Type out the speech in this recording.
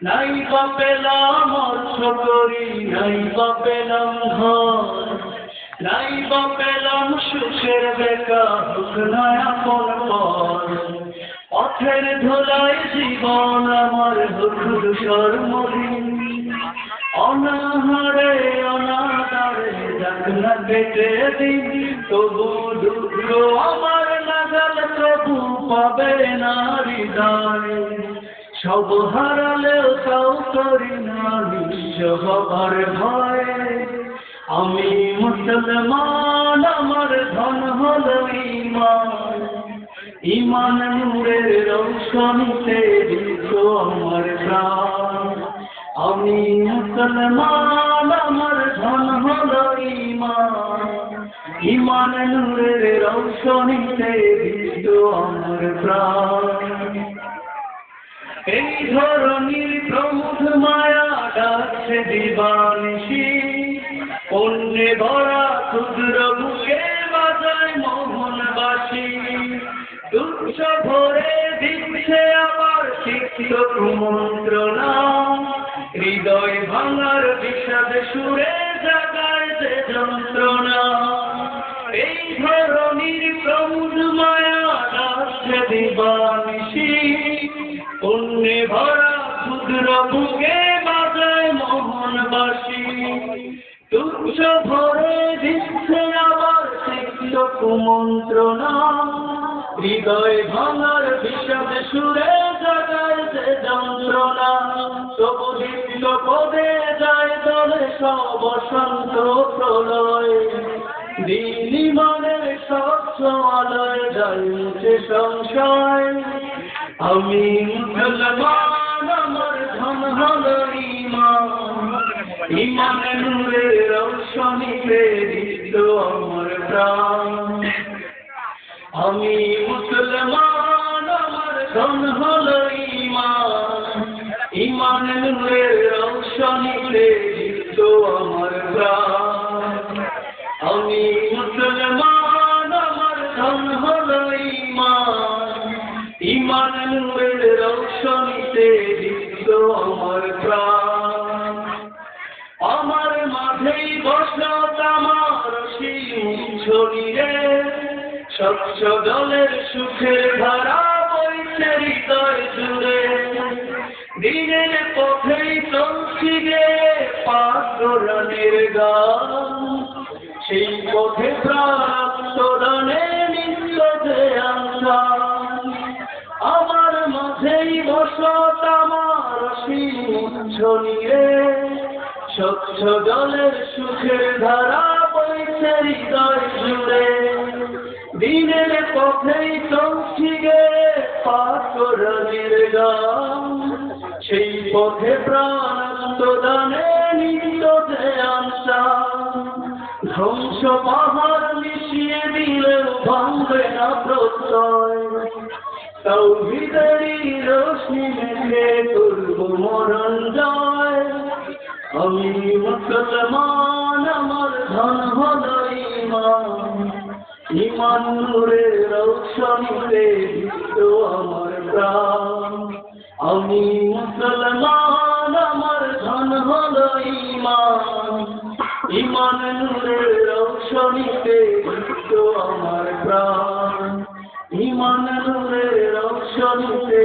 নাই বা পেলাম অর্থ করি, নাই বা পেলাম ঘর, নাই বা পেলাম সুখের বেকা, দুঃখ নয় আপন পর। পথের ধুলায় জীবন আমার দুঃখ ধূসর মলিন, অনাহারে অনাদারে যাক না কেটে দিন, তবু দুঃখ আমার নাগাল তবু পাবে না হৃদয়। সব হারালেও তাও করি না নিঃস্ব হবার ভয়। আমি মুসলমান, আমার ধন হলো ঈমান, ঈমান নূরের রৌশনীতে দিত আমার প্রাণ। আমি মুসলমান, আমার ধন হলো ঈমান, ঈমান নূরের রৌশনীতে দিত আমার প্রাণ। এই ধরনীর প্রমুখ মায়া ডাকছে দিবানিশি, অন্যে ভরা ক্ষুদ্র বুকে বাজায় মোহনবাসী। দুঃখ ভরে দিচ্ছে আবার তিক্ত কুমন্ত্রণা, হৃদয় ভাঙার বিষাদ সুরে জাগায় যে যন্ত্রণা। এই ধরনীর প্রমুখ মায়া ডাকছে দিবানিশি, অন্যে ভরা ক্ষুদ্র বুকে বাজায় মোহনবাসী। তুচ্ছ ভরে দিচ্ছে আবার তিক্ত কুমন্ত্রণা, হৃদয় ভাঙার বিষাদ সুরে জাগায় যে যন্ত্রণা। তবু দীপ্ত পদে যায় দলে সব শান্ত প্রলয়, দিন ঈমানের স্বচ্ছ আলোয় জ্বলছে সংশয়। আমি মুসলমান, আমার ধন হলো ঈমান, ঈমান নূরের রৌশনীতে দিত আমার প্রাণ। আমি মুসলমান, আমার ধন হলো ঈমান, ঈমান নূরের রৌশনীতে দিত আমার প্রাণ। আমি মুসলমান, আমার ধন হলো ঈমান, ঈমান নূরের রৌশনীতে দিত আমার প্রাণ। আমার মাঝেই বসত আমার শরীরে, স্বচ্ছ জলের সুখের ধারা বইছে হৃদয় জুড়ে। দিনের পথেই চলছি গে পাথরানের গান, সেই পথে প্রাণান্তদানে নিত্য যে আশা। আমার মাঝেই বসত আমার শরীরে, স্বচ্ছ জলের সুখের ধারা বইছে হৃদয় জুড়ে। দিনের পথেই চলছি গে পাথরানের গান, সেই পথে প্রাণান্তদানে নিত্য যে আশা। ধ্বংস পাহাড় মিশিয়ে দিলেও ভাঙবে না প্রত্যয়, তাওহীদেরই রশ্মি মেখে তুলব মরণ জয়। আমি মুসলমান, আমার ধন হলো ঈমান, ঈমান নূরের রৌশনীতে দিত আমার প্রাণ। আমি মুসলমান, আমার ধন হলো ঈমান, ঈমান নূরের রৌশনীতে দিত আমার প্রাণ। ঈমান নূরের রৌশনীতে